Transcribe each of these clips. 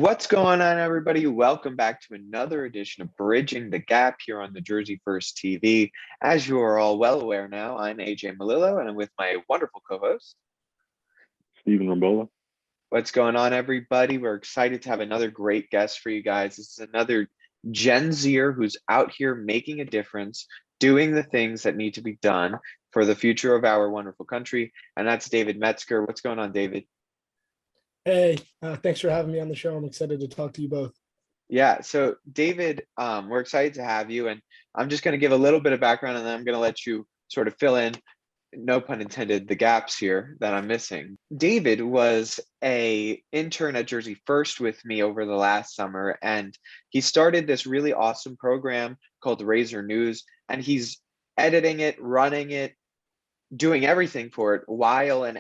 What's going on, everybody? Welcome back to another edition of Bridging the Gap here on the Jersey First TV. As you are all well aware now, I'm AJ Malillo, and I'm with my wonderful co-host, Stephen Rambola. What's going on, everybody? We're excited to have another great guest for you guys. This is another Gen Zer who's out here making a difference, doing the things that need to be done for the future of our wonderful country, and that's David Metzger. What's going on, David? Hey, thanks for having me on the show. I'm excited to talk to you both. Yeah, so David, we're excited to have you, and I'm just going to give a little bit of background, and then I'm going to let you sort of fill in, no pun intended, the gaps here that I'm missing. David was a intern at Jersey First with me over the last summer, and he started this really awesome program called RZRNews, and he's editing it, running it, doing everything for it while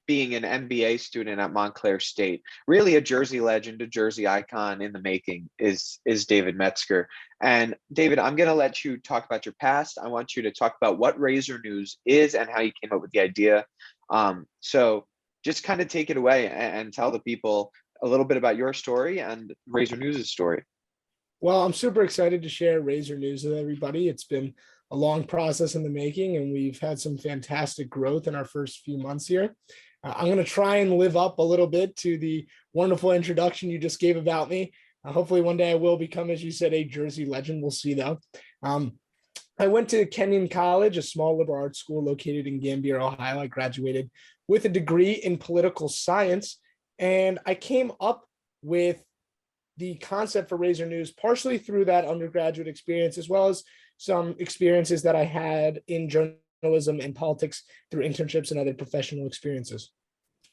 being an MBA student at Montclair State. Really a Jersey legend, a Jersey icon in the making is David Metzger. And David, I'm going to let you talk about your past. I want you to talk about what RZRNews is and how you came up with the idea. So just kind of take it away and tell the people a little bit about your story and RZRNews' story. Well, I'm super excited to share RZRNews with everybody. It's been a long process in the making, and we've had some fantastic growth in our first few months here. I'm going to try and live up a little bit to the wonderful introduction you just gave about me. Hopefully one day I will become, as you said, a Jersey legend. We'll see, though. I went to Kenyon College, a small liberal arts school located in Gambier, Ohio. I graduated with a degree in political science, and I came up with the concept for RZRNews partially through that undergraduate experience, as well as some experiences that I had in journalism and politics through internships and other professional experiences.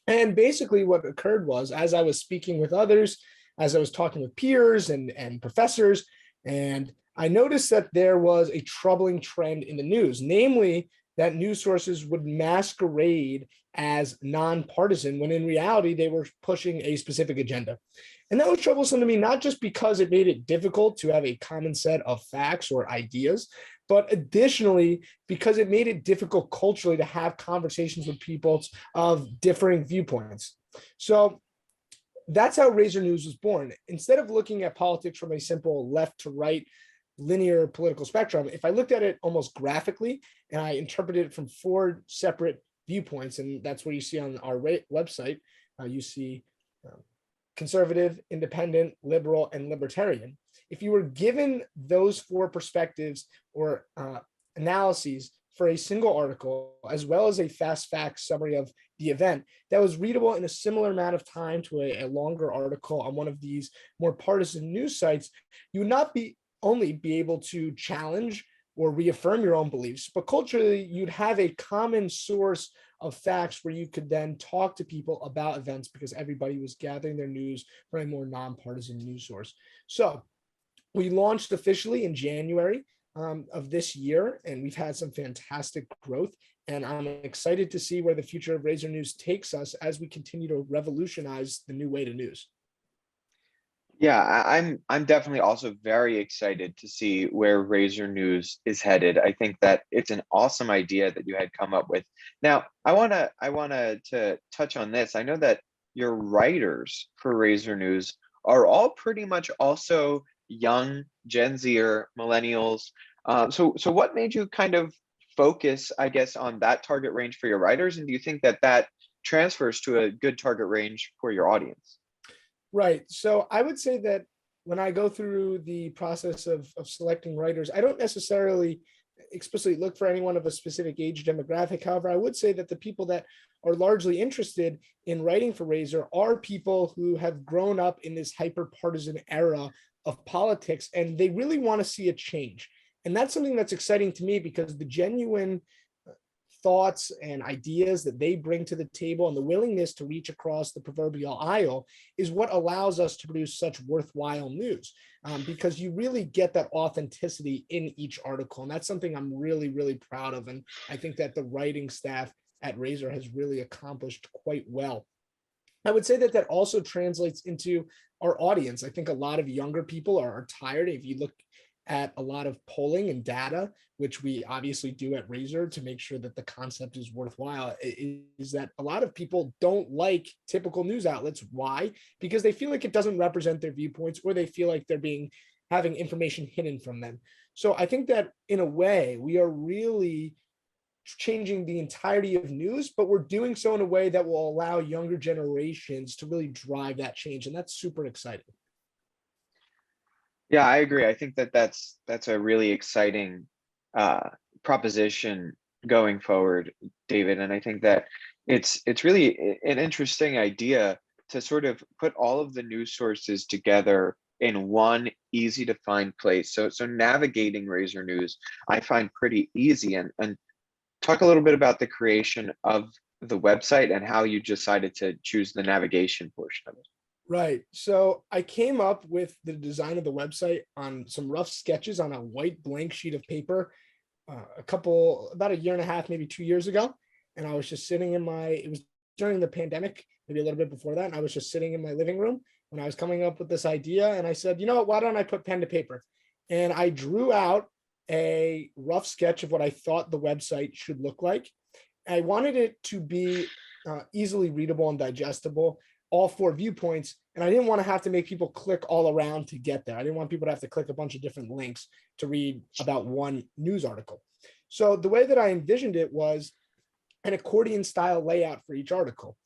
And basically what occurred was, as I was speaking with others, as I was talking with peers and professors, and I noticed that there was a troubling trend in the news, namely that news sources would masquerade as nonpartisan when in reality they were pushing a specific agenda. And that was troublesome to me, not just because it made it difficult to have a common set of facts or ideas, but additionally, because it made it difficult culturally to have conversations with people of differing viewpoints. So that's how RZRNews was born. Instead of looking at politics from a simple left to right linear political spectrum, if I looked at it almost graphically and I interpreted it from four separate viewpoints, and that's what you see on our website, you see conservative, independent, liberal, and libertarian. If you were given those four perspectives or analyses for a single article, as well as a fast fact summary of the event that was readable in a similar amount of time to a longer article on one of these more partisan news sites, you would not only be able to challenge or reaffirm your own beliefs, but culturally, you'd have a common source of facts where you could then talk to people about events because everybody was gathering their news from a more nonpartisan news source. So we launched officially in January of this year, and we've had some fantastic growth. And I'm excited to see where the future of RZRNews takes us as we continue to revolutionize the new way to news. Yeah, I'm definitely also very excited to see where RZRNews is headed. I think that it's an awesome idea that you had come up with. Now, I wanna to touch on this. I know that your writers for RZRNews are all pretty much also young Gen Z or millennials. So what made you kind of focus, I guess, on that target range for your writers? And do you think that that transfers to a good target range for your audience? Right. So I would say that when I go through the process of selecting writers, I don't necessarily explicitly look for anyone of a specific age demographic. However, I would say that the people that are largely interested in writing for RZR are people who have grown up in this hyper-partisan era of politics, and they really want to see a change. And that's something that's exciting to me because the genuine thoughts and ideas that they bring to the table and the willingness to reach across the proverbial aisle is what allows us to produce such worthwhile news, because you really get that authenticity in each article. And that's something I'm really, really proud of. And I think that the writing staff at RZR has really accomplished quite well. I would say that that also translates into our audience. I think a lot of younger people are tired. If you look at a lot of polling and data, which we obviously do at Razor to make sure that the concept is worthwhile, is that a lot of people don't like typical news outlets. Why? Because they feel like it doesn't represent their viewpoints, or they feel like they're having information hidden from them. So I think that in a way, we are really changing the entirety of news, but we're doing so in a way that will allow younger generations to really drive that change. And that's super exciting. Yeah, I agree. I think that that's a really exciting proposition going forward, David. And I think that it's really an interesting idea to sort of put all of the news sources together in one easy to find place. So navigating Razor News, I find pretty easy. And talk a little bit about the creation of the website and how you decided to choose the navigation portion of it. Right. So I came up with the design of the website on some rough sketches on a white blank sheet of paper about a year and a half, maybe 2 years ago. And I was just sitting it was during the pandemic, maybe a little bit before that. And I was just sitting in my living room when I was coming up with this idea. And I said, you know what, why don't I put pen to paper? And I drew out a rough sketch of what I thought the website should look like. I wanted it to be easily readable and digestible, all four viewpoints. And I didn't want to have to make people click all around to get there. I didn't want people to have to click a bunch of different links to read about one news article. So the way that I envisioned it was an accordion style layout for each article.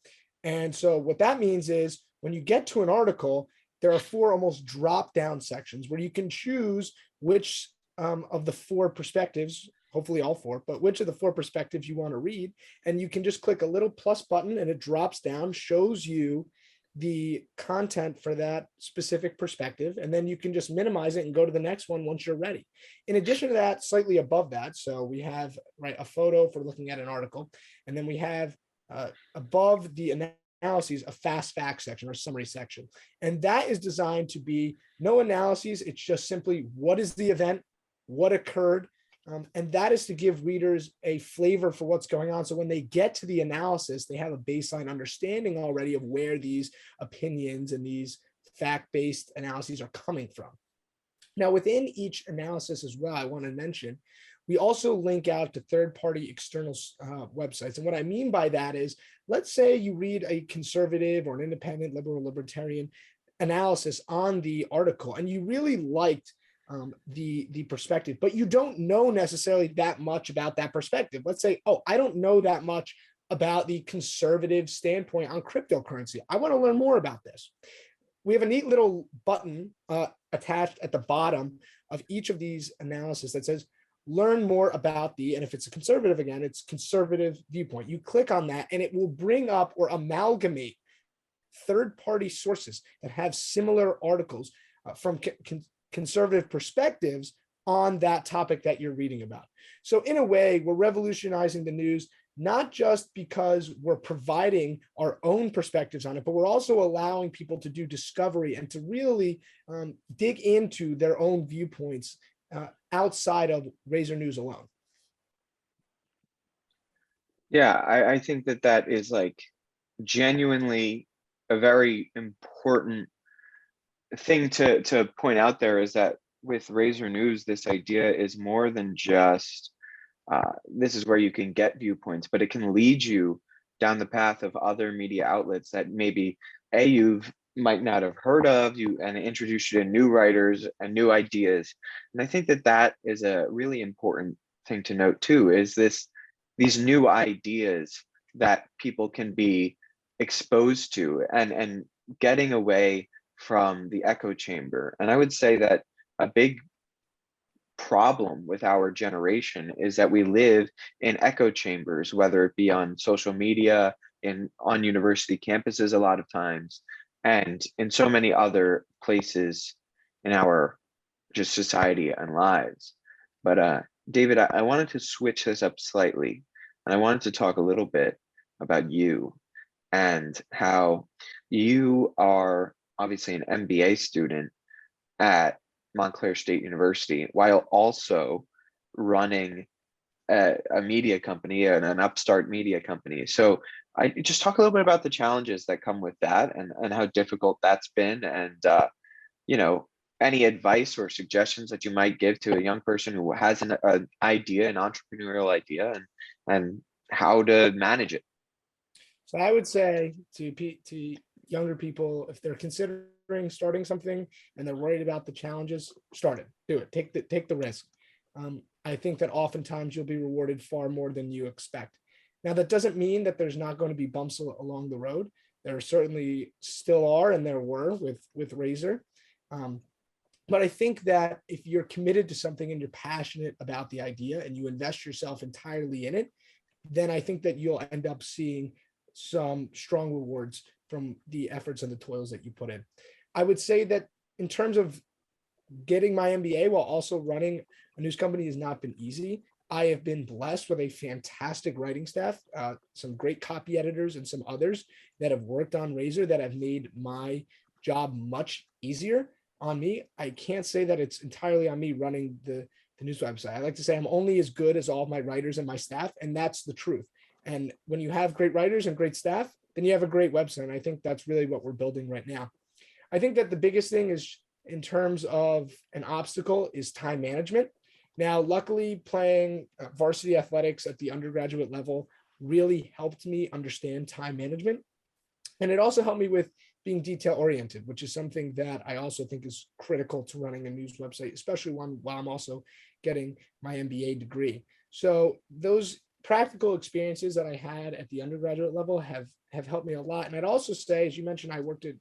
And so what that means is when you get to an article, there are four almost drop down sections where you can choose which of the four perspectives, hopefully all four, but which of the four perspectives you want to read. And you can just click a little plus button and it drops down, shows you the content for that specific perspective. And then you can just minimize it and go to the next one once you're ready. In addition to that, slightly above that, so we have a photo for looking at an article. And then we have above the analyses, a fast facts section or summary section. And that is designed to be no analyses. It's just simply what is the event, what occurred, and that is to give readers a flavor for what's going on. So when they get to the analysis, they have a baseline understanding already of where these opinions and these fact-based analyses are coming from. Now, within each analysis as well, I want to mention, we also link out to third-party external websites. And what I mean by that is, let's say you read a conservative or an independent, liberal, libertarian analysis on the article, and you really liked the perspective, but you don't know necessarily that much about that perspective. Let's say, oh, I don't know that much about the conservative standpoint on cryptocurrency. I want to learn more about this. We have a neat little button attached at the bottom of each of these analysis that says, learn more about and if it's a conservative, again, it's conservative viewpoint. You click on that and it will bring up or amalgamate third-party sources that have similar articles from conservative perspectives on that topic that you're reading about. So in a way, we're revolutionizing the news, not just because we're providing our own perspectives on it, but we're also allowing people to do discovery and to really dig into their own viewpoints outside of Razor News alone. Yeah, I think that is like genuinely a very important thing to point out there, is that with Razor News, this idea is more than just this is where you can get viewpoints, but it can lead you down the path of other media outlets that maybe you might not have heard of, and introduce you to new writers and new ideas. And I think that is a really important thing to note too, is these new ideas that people can be exposed to and getting away from the echo chamber. And I would say that a big problem with our generation is that we live in echo chambers, whether it be on social media, on university campuses a lot of times, and in so many other places in our just society and lives. But David, I wanted to switch this up slightly, and I wanted to talk a little bit about you and how you are obviously an MBA student at Montclair State University, while also running a media company and an upstart media company. So I just talk a little bit about the challenges that come with that, and how difficult that's been, and any advice or suggestions that you might give to a young person who has an idea, an entrepreneurial idea, and how to manage it? So I would say to younger people, if they're considering starting something and they're worried about the challenges, start it, do it, take the risk. I think that oftentimes you'll be rewarded far more than you expect. Now, that doesn't mean that there's not going to be bumps along the road. There certainly still are, and there were with Razor. But I think that if you're committed to something and you're passionate about the idea and you invest yourself entirely in it, then I think that you'll end up seeing some strong rewards from the efforts and the toils that you put in. I would say that in terms of getting my MBA while also running a news company has not been easy. I have been blessed with a fantastic writing staff, some great copy editors, and some others that have worked on Razor that have made my job much easier on me. I can't say that it's entirely on me running the news website. I like to say I'm only as good as all of my writers and my staff, and that's the truth. And when you have great writers and great staff, then you have a great website. And I think that's really what we're building right now. I think that the biggest thing is in terms of an obstacle is time management. Now, luckily, playing varsity athletics at the undergraduate level really helped me understand time management. And it also helped me with being detail oriented, which is something that I also think is critical to running a news website, especially one while I'm also getting my MBA degree. So those practical experiences that I had at the undergraduate level have helped me a lot. And I'd also say, as you mentioned, I worked at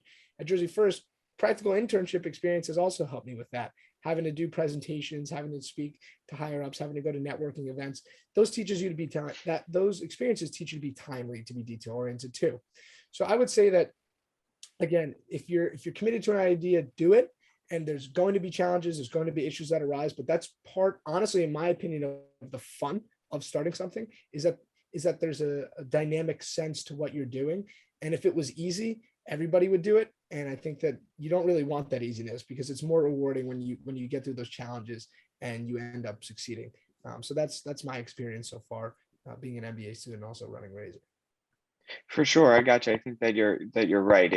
Jersey First. Practical internship experience has also helped me with that. Having to do presentations, having to speak to higher ups, having to go to networking events. Those teaches you to be those experiences teach you to be timely, to be detail oriented too. So I would say that again, if you're committed to an idea, do it. And there's going to be challenges, there's going to be issues that arise, but that's part, honestly, in my opinion, of the fun of starting something is that there's a dynamic sense to what you're doing. And if it was easy, everybody would do it. And I think that you don't really want that easiness because it's more rewarding when you get through those challenges and you end up succeeding. So that's my experience so far, being an MBA student, also running Razor. For sure, I got you. I think that you're right.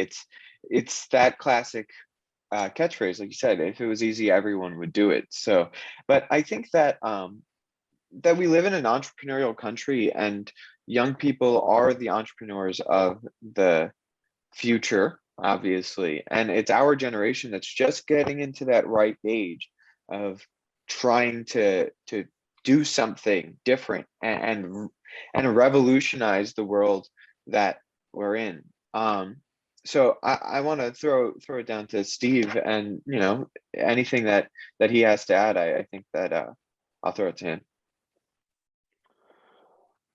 It's that classic catchphrase, like you said. If it was easy, everyone would do it. So, but I think that that we live in an entrepreneurial country, and young people are the entrepreneurs of the future, obviously. And it's our generation that's just getting into that ripe age of trying to do something different and revolutionize the world that we're in. So I want to throw it down to Steve, and anything that he has to add. I think that I'll throw it to him.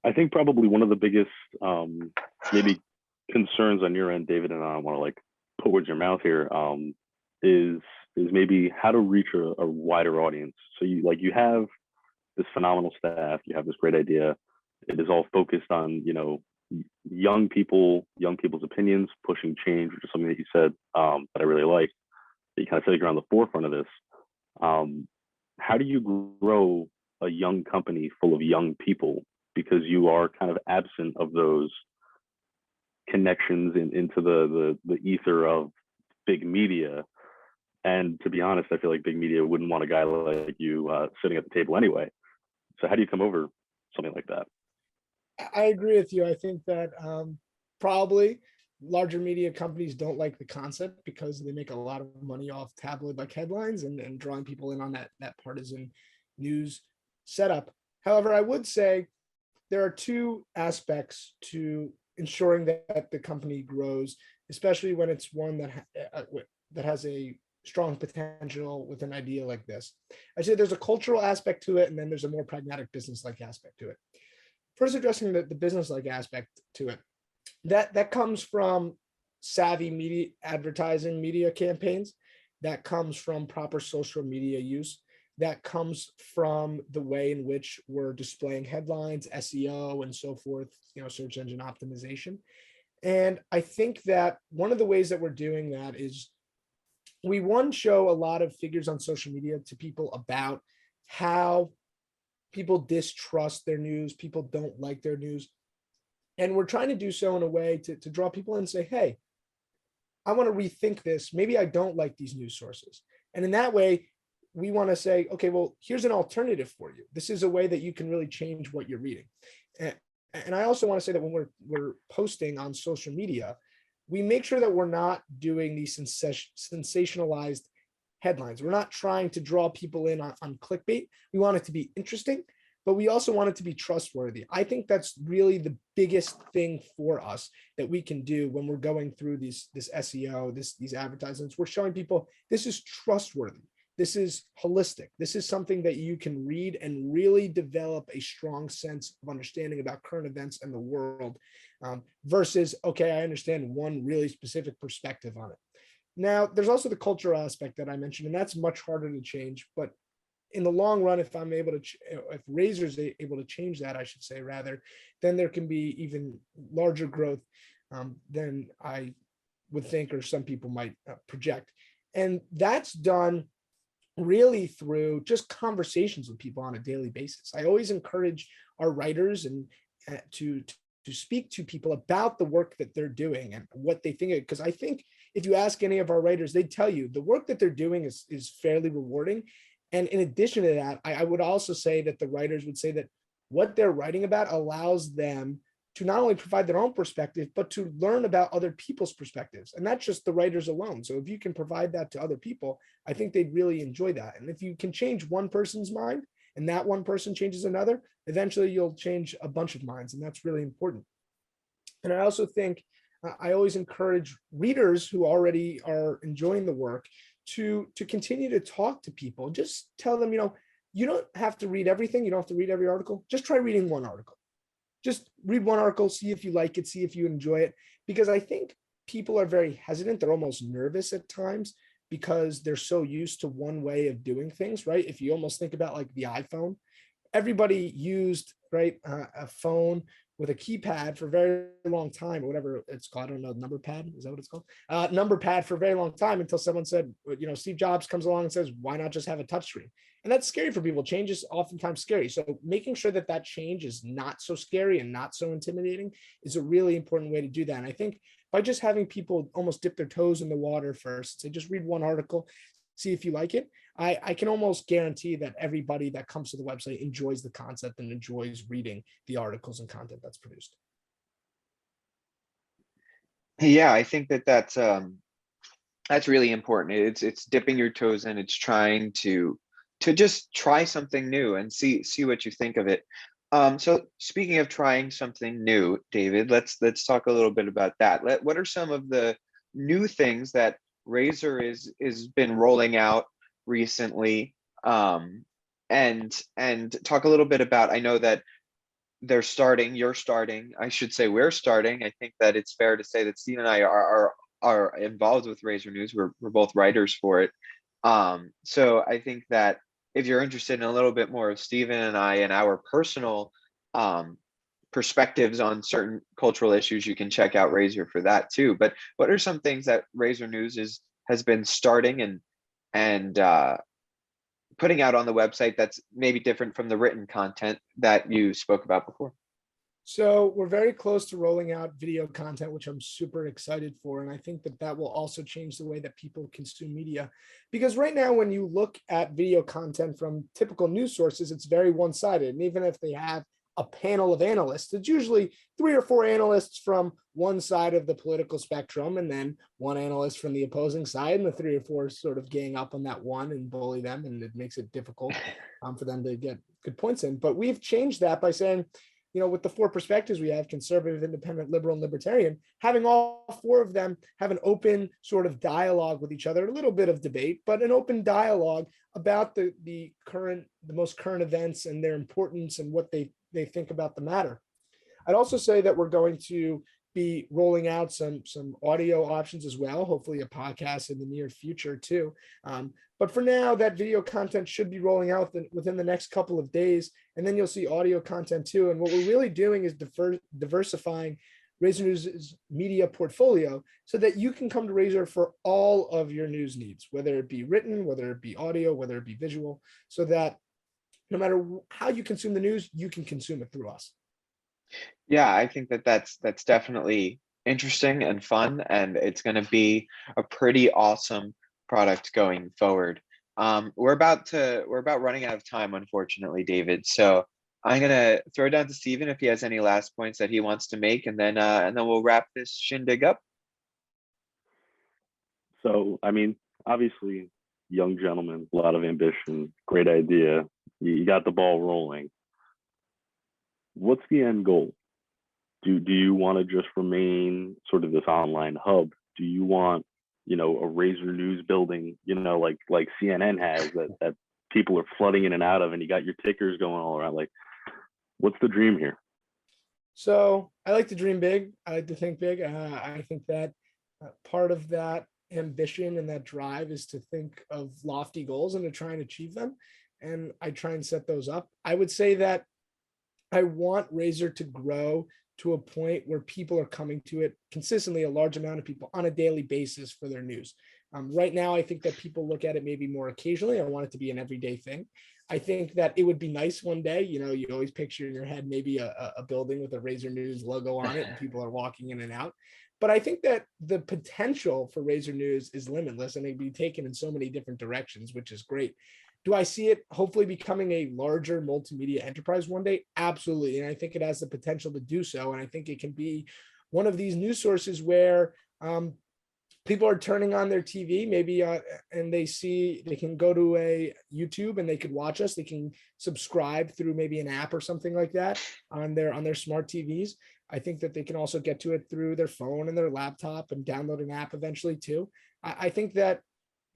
I think probably one of the biggest maybe concerns on your end, David, and I want to like put words in your mouth here, is maybe how to reach a wider audience. So you have this phenomenal staff, you have this great idea. It is all focused on young people's opinions, pushing change, which is something that you said that I really like. That you kind of feel like you're on the forefront of this. How do you grow a young company full of young people? Because you are kind of absent of those connections into the ether of big media. And to be honest, I feel like big media wouldn't want a guy like you sitting at the table anyway. So how do you come over something like that? I agree with you. I think that probably larger media companies don't like the concept because they make a lot of money off tabloid-like headlines and drawing people in on that partisan news setup. However, I would say there are two aspects to ensuring that the company grows, especially when it's one that has a strong potential with an idea like this. I'd say there's a cultural aspect to it, and then there's a more pragmatic business-like aspect to it. First, addressing the business-like aspect to it, that comes from savvy media advertising, media campaigns. That comes from proper social media use. That comes from the way in which we're displaying headlines, SEO, and so forth, search engine optimization. And I think that one of the ways that we're doing that is we show a lot of figures on social media to people about how people distrust their news, people don't like their news. And we're trying to do so in a way to draw people in and say, hey, I want to rethink this. Maybe I don't like these news sources. And in that way, we want to say, okay, well, here's an alternative for you. This is a way that you can really change what you're reading. And I also want to say that when we're posting on social media, we make sure that we're not doing these sensationalized headlines. We're not trying to draw people in on clickbait. We want it to be interesting, but we also want it to be trustworthy. I think that's really the biggest thing for us that we can do when we're going through this SEO, these advertisements. We're showing people this is trustworthy. This is holistic. This is something that you can read and really develop a strong sense of understanding about current events and the world, versus, okay, I understand one really specific perspective on it. Now, there's also the cultural aspect that I mentioned, and that's much harder to change. But in the long run, if I'm able to, if Razor's able to change that, I should say rather, then there can be even larger growth than I would think, or some people might project. And that's done really through just conversations with people on a daily basis. I always encourage our writers and to speak to people about the work that they're doing and what they think, because I think if you ask any of our writers, they'd tell you the work that they're doing is fairly rewarding. And in addition to that, I would also say that the writers would say that what they're writing about allows them to not only provide their own perspective, but to learn about other people's perspectives. And that's just the writers alone. So if you can provide that to other people, I think they'd really enjoy that. And if you can change one person's mind and that one person changes another, eventually you'll change a bunch of minds. And that's really important. And I also think I always encourage readers who already are enjoying the work to continue to talk to people. Just tell them, you don't have to read everything. You don't have to read every article. Just try reading one article. Just read one article, see if you like it, see if you enjoy it. Because I think people are very hesitant. They're almost nervous at times because they're so used to one way of doing things, right? If you almost think about like the iPhone, everybody used, right, a phone with a keypad for a very long time, or whatever it's called. I don't know, number pad, is that what it's called? Number pad for a very long time, until someone said, Steve Jobs comes along and says, why not just have a touchscreen? And that's scary for people. Change is oftentimes scary. So making sure that that change is not so scary and not so intimidating is a really important way to do that. And I think by just having people almost dip their toes in the water first, say just read one article, see if you like it, I can almost guarantee that everybody that comes to the website enjoys the concept and enjoys reading the articles and content that's produced. Yeah, I think that's really important. It's dipping your toes in. It's trying to just try something new and see what you think of it. So speaking of trying something new, David, let's talk a little bit about that. What are some of the new things that Razor is been rolling out recently? And talk a little bit about, I know that you're starting, I should say we're starting. I think that it's fair to say that Steve and I are involved with Razor News. We're both writers for it. So I think that if you're interested in a little bit more of Stephen and I and our personal perspectives on certain cultural issues, you can check out Razor for that too. But what are some things that Razor News has been starting and putting out on the website that's maybe different from the written content that you spoke about before? So we're very close to rolling out video content, which I'm super excited for. And I think that will also change the way that people consume media. Because right now, when you look at video content from typical news sources, it's very one-sided. And even if they have a panel of analysts, it's usually 3 or 4 analysts from one side of the political spectrum, and then one analyst from the opposing side, and the 3 or 4 sort of gang up on that one and bully them. And it makes it difficult for them to get good points in. But we've changed that by saying, with the 4 perspectives we have, conservative, independent, liberal, and libertarian, having all 4 of them have an open sort of dialogue with each other, a little bit of debate, but an open dialogue about the most current events and their importance and what they think about the matter. I'd also say that we're going to be rolling out some audio options as well, hopefully a podcast in the near future too. But for now, that video content should be rolling out within the next couple of days, and then you'll see audio content too. And what we're really doing is diversifying Razor News' media portfolio so that you can come to Razor for all of your news needs, whether it be written, whether it be audio, whether it be visual, so that no matter how you consume the news, you can consume it through us. Yeah, I think that's definitely interesting and fun, and it's going to be a pretty awesome product going forward. We're about running out of time, unfortunately, David. So I'm gonna throw it down to Stephen if he has any last points that he wants to make, and then we'll wrap this shindig up. So, I mean, obviously, young gentleman, a lot of ambition, great idea. You got the ball rolling. What's the end goal? Do you want to just remain sort of this online hub? Do you want, a Razor News building, like CNN has that people are flooding in and out of, and you got your tickers going all around? Like, what's the dream here? So I like to dream big. I like to think big. I think that part of that ambition and that drive is to think of lofty goals and to try and achieve them. And I try and set those up. I would say that I want Razor to grow to a point where people are coming to it consistently, a large amount of people on a daily basis for their news. Right now, I think that people look at it maybe more occasionally. I want it to be an everyday thing. I think that it would be nice one day, you always picture in your head maybe a building with a Razor News logo on it and people are walking in and out. But I think that the potential for Razor News is limitless and it can be taken in so many different directions, which is great. Do I see it hopefully becoming a larger multimedia enterprise one day? Absolutely. And I think it has the potential to do so. And I think it can be one of these news sources where people are turning on their TV, maybe, and they can go to a YouTube and they could watch us. They can subscribe through maybe an app or something like that on their smart TVs. I think that they can also get to it through their phone and their laptop and download an app eventually too. I think that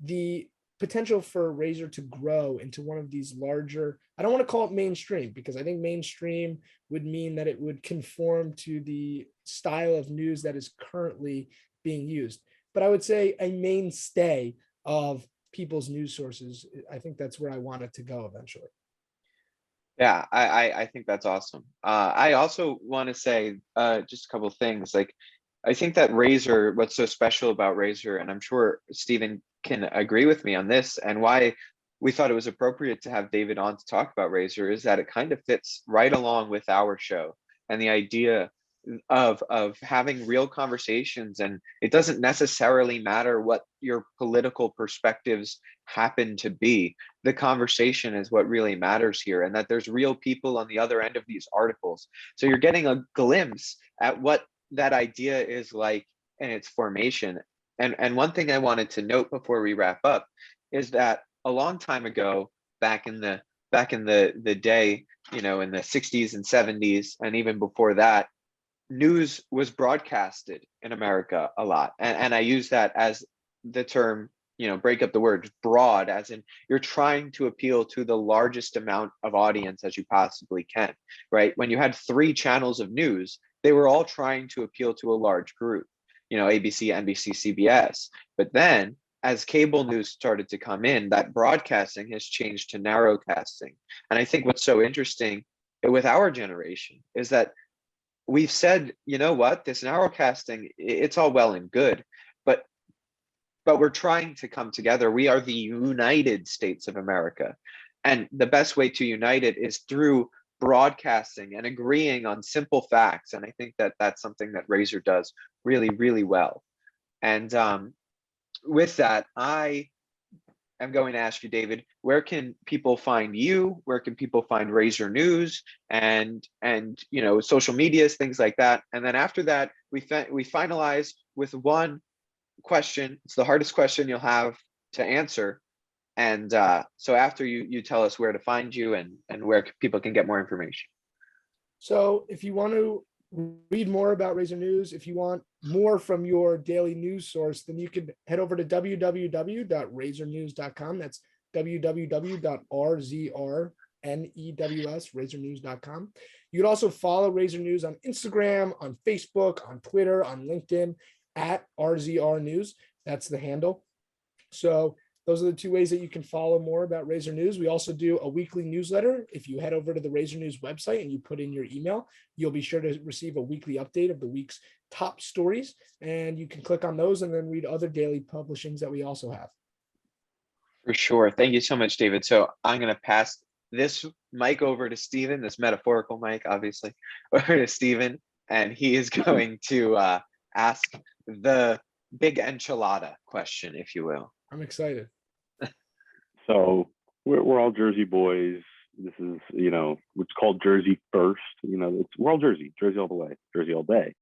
the potential for Razor to grow into one of these larger, I don't want to call it mainstream because I think mainstream would mean that it would conform to the style of news that is currently being used. But I would say a mainstay of people's news sources. I think that's where I want it to go eventually. Yeah, I think that's awesome. I also want to say just a couple of things. Like, I think that Razor, what's so special about Razor, and I'm sure Stephen can agree with me on this, and why we thought it was appropriate to have David on to talk about Razor, is that it kind of fits right along with our show and the idea of having real conversations. And it doesn't necessarily matter what your political perspectives happen to be. The conversation is what really matters here, and that there's real people on the other end of these articles. So you're getting a glimpse at what that idea is like in its formation. And one thing I wanted to note before we wrap up is that a long time ago, back in the day, in the 60s and 70s, and even before that, news was broadcasted in America a lot. And I use that as the term, break up the word broad, as in you're trying to appeal to the largest amount of audience as you possibly can, right? When you had 3 channels of news, they were all trying to appeal to a large group, ABC, NBC, CBS. But then as cable news started to come in, that broadcasting has changed to narrowcasting. And I think what's so interesting with our generation is that we've said, you know what, this narrowcasting, it's all well and good, but we're trying to come together. We are the United States of America. And the best way to unite it is through broadcasting and agreeing on simple facts. And I think that that's something that Razor does really, really well. And with that, I am going to ask you, David, where can people find you? Where can people find Razor News and social medias, things like that? And then after that, we finalize with one question. It's the hardest question you'll have to answer. And so after you tell us where to find you and where people can get more information. So if you want to read more about Razor News, if you want more from your daily news source, then you could head over to www.razornews.com. That's www.RZRNews.com. You could also follow Razor News on Instagram, on Facebook, on Twitter, on LinkedIn at RZRNews. That's the handle. So those are the 2 ways that you can follow more about Razor News. We also do a weekly newsletter. If you head over to the Razor News website and you put in your email, you'll be sure to receive a weekly update of the week's top stories. And you can click on those and then read other daily publishings that we also have. For sure. Thank you so much, David. So I'm going to pass this mic over to Stephen, this metaphorical mic, obviously, over to Stephen, and he is going to ask the big enchilada question, if you will. I'm excited. So we're all Jersey boys. This is, it's called Jersey first. We're all Jersey all the way, Jersey all day.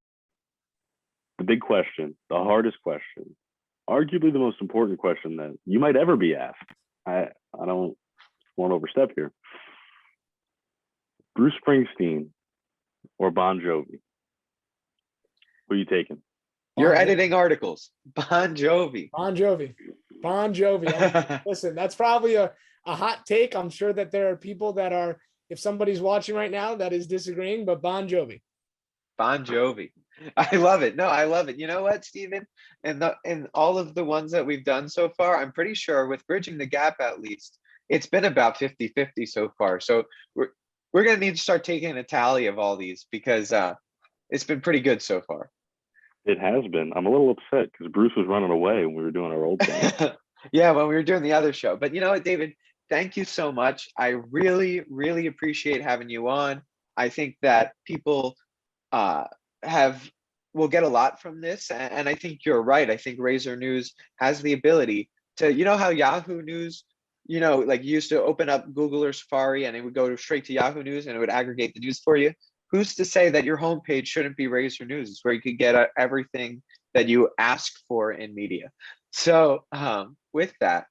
The big question, the hardest question, arguably the most important question that you might ever be asked. I don't want to overstep here. Bruce Springsteen or Bon Jovi? Who are you taking? You're Bon Jovi. editing articles. Bon Jovi. Bon Jovi. Bon Jovi. Listen, that's probably a hot take. I'm sure that there are people that are, if somebody's watching right now that is disagreeing, but Bon Jovi. Bon Jovi. I love it. No, I love it. You know what, Stephen? And all of the ones that we've done so far, I'm pretty sure with Bridging the Gap, at least, it's been about 50-50 so far. So we're going to need to start taking a tally of all these because it's been pretty good so far. It has been. I'm a little upset because Bruce was running away when we were doing our old thing. Yeah, when we were doing the other show. But you know what, David? Thank you so much. I really, really appreciate having you on. I think that people will get a lot from this, and I think you're right. I think Razor News has the ability to, how Yahoo News, like you used to open up Google or Safari and it would go straight to Yahoo News and it would aggregate the news for you. Who's to say that your homepage shouldn't be Razor News? It's where you could get everything that you ask for in media. So with that,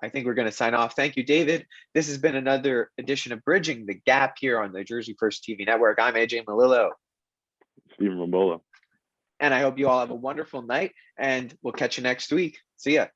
I think we're going to sign off. Thank you, David. This has been another edition of Bridging the Gap here on the Jersey First TV Network. I'm AJ Malillo. Stephen Rambola. And I hope you all have a wonderful night, and we'll catch you next week. See ya.